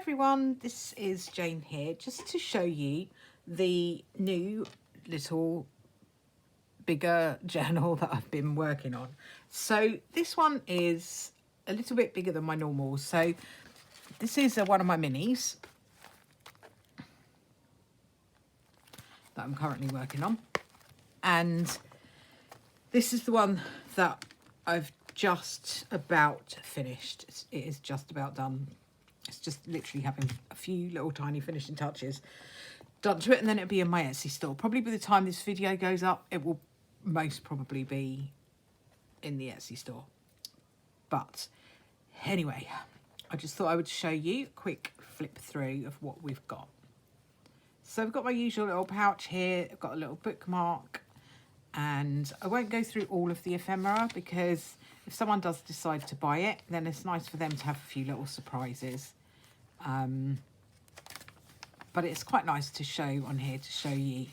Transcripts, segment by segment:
everyone, this is Jane here, just to show you the new little bigger journal that I've been working on. So this one is a little bit bigger than my normal. So this is one of my minis that I'm currently working on. And this is the one that I've just about finished. It is just about done. It's just literally having a few little tiny finishing touches done to it, and then it'll be in my Etsy store. Probably by the time this video goes up, it will most probably be in the Etsy store. But anyway, I just thought I would show you a quick flip through of what we've got. So I've got my usual little pouch here. I've got a little bookmark, and I won't go through all of the ephemera because if someone does decide to buy it, then it's nice for them to have a few little surprises. But it's quite nice to show on here to show you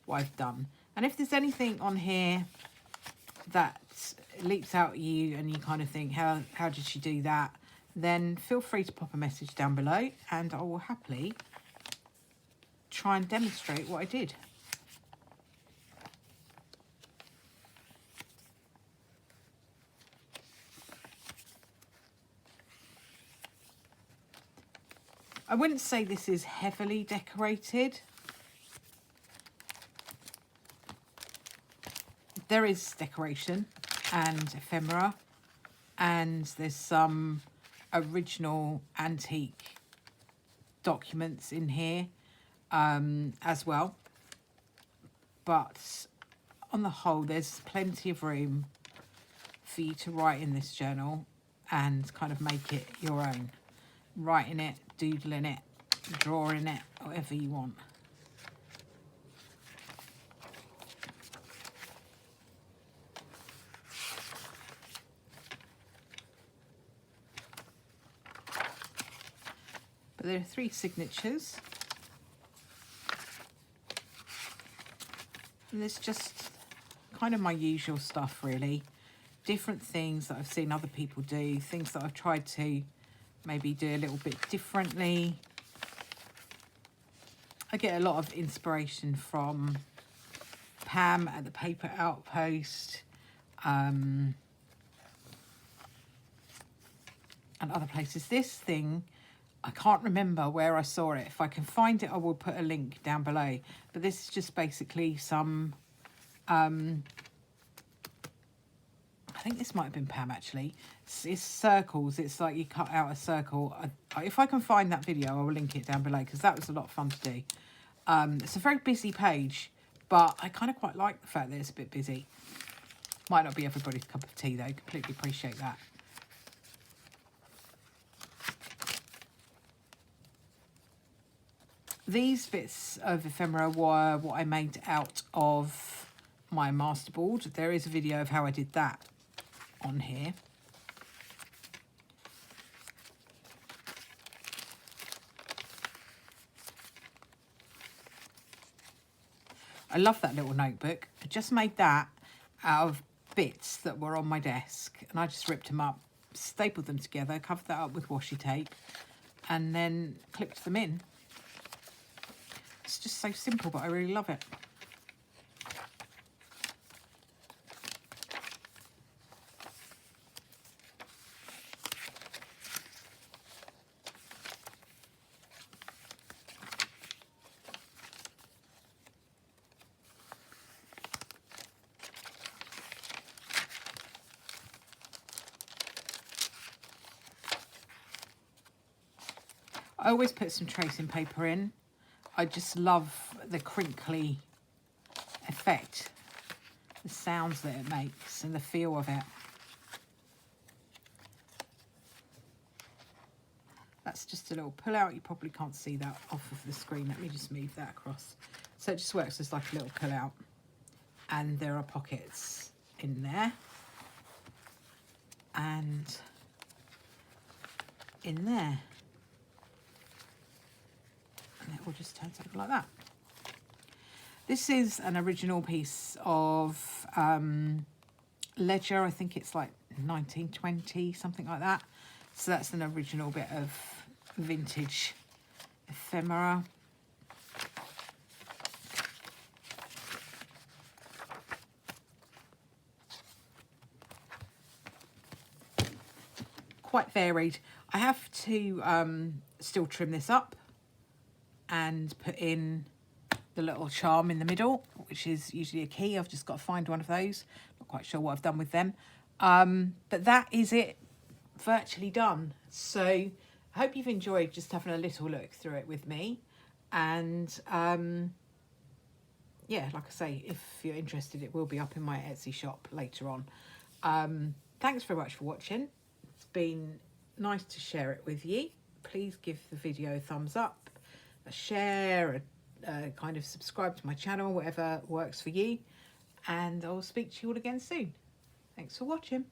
what I've done. And if there's anything on here that leaps out at you and you kind of think, how did she do that? Then feel free to pop a message down below and I will happily try and demonstrate what I did. I wouldn't say this is heavily decorated. There is decoration and ephemera, and there's some original antique documents in here as well. But on the whole, there's plenty of room for you to write in this journal and kind of make it your own. Writing it, doodling it, drawing it, whatever you want. But there are 3 signatures. And it's just kind of my usual stuff, really. Different things that I've seen other people do, things that I've tried to maybe do a little bit differently. I get a lot of inspiration from Pam at the Paper Outpost and other places. This thing, I can't remember where I saw it. If I can find it, I will put a link down below. But this is just basically some, I think this might have been Pam actually. It's circles. It's like you cut out a circle. If I can find that video, I will link it down below because that was a lot of fun to do. It's a very busy page, but I kind of quite like the fact that it's a bit busy. Might not be everybody's cup of tea though. Completely appreciate that. These bits of ephemera were what I made out of my masterboard. There is a video of how I did that on here. I love that little notebook. I just made that out of bits that were on my desk and I just ripped them up, stapled them together, covered that up with washi tape and then clipped them in. It's just so simple, but I really love it. I always put some tracing paper in. I just love the crinkly effect, the sounds that it makes and the feel of it. That's just a little pull out. You probably can't see that off of the screen. Let me just move that across. So it just works as like a little pull out. And there are pockets in there. And in there. And it all just turns over like that. This is an original piece of ledger. I think it's like 1920, something like that. So that's an original bit of vintage ephemera. Quite varied. I have to still trim this up and put in the little charm in the middle, which is usually a key. I've just got to find one of those. Not quite sure what I've done with them. But that is it, virtually done. So I hope you've enjoyed just having a little look through it with me. And yeah, like I say, if you're interested, it will be up in my Etsy shop later on. Thanks very much for watching. It's been nice to share it with you. Please give the video a thumbs up, a share, kind of subscribe to my channel, whatever works for you. And I'll speak to you all again soon. Thanks for watching.